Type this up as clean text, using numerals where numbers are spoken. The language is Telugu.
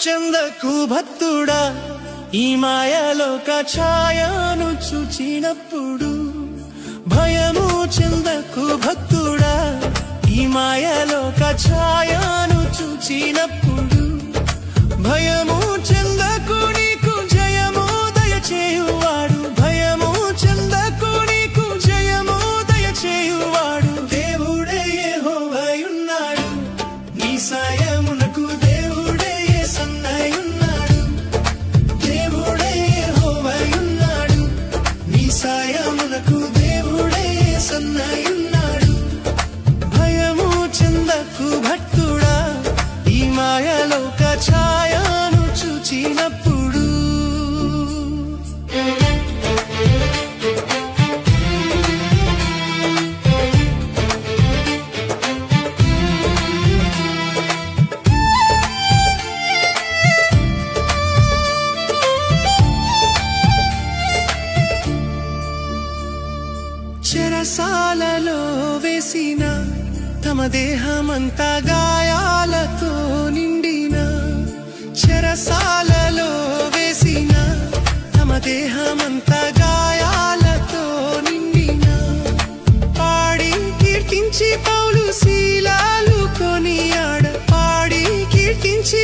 చెందకు భక్తుడా ఈ మాయలోక ఛాయను చూచినప్పుడు భయము చెందకు భక్తుడా ఈ మాయలోక ఛాయను చూచినప్పుడు భయము చెందకు నీకు జయము దయచేయువాడు భయము చెందకు నీకు జయము దయచేయువాడు దేవుడే యెహోవాయున్నాడు నీ సాయమునకు దేవుడే యేసన్నయున్నాడు దేవుడే యెహోవాయున్నాడు నీ సాయమునకు దేవుడే యేసన్నయున్నాడు భయము చెందకు భక్తుడా ఈ మాయలోక ఛాయను చూచినప్పుడు చెరసాలలో వేసిన తమ దేహమంతా గాయాలతో నిండిన చెరసాలలో వేసిన తమ దేహమంతా గాయాలతో నిండిన పాడి కీర్తించి పౌలు శీలాలు కొనియాడ పాడి కీర్తించి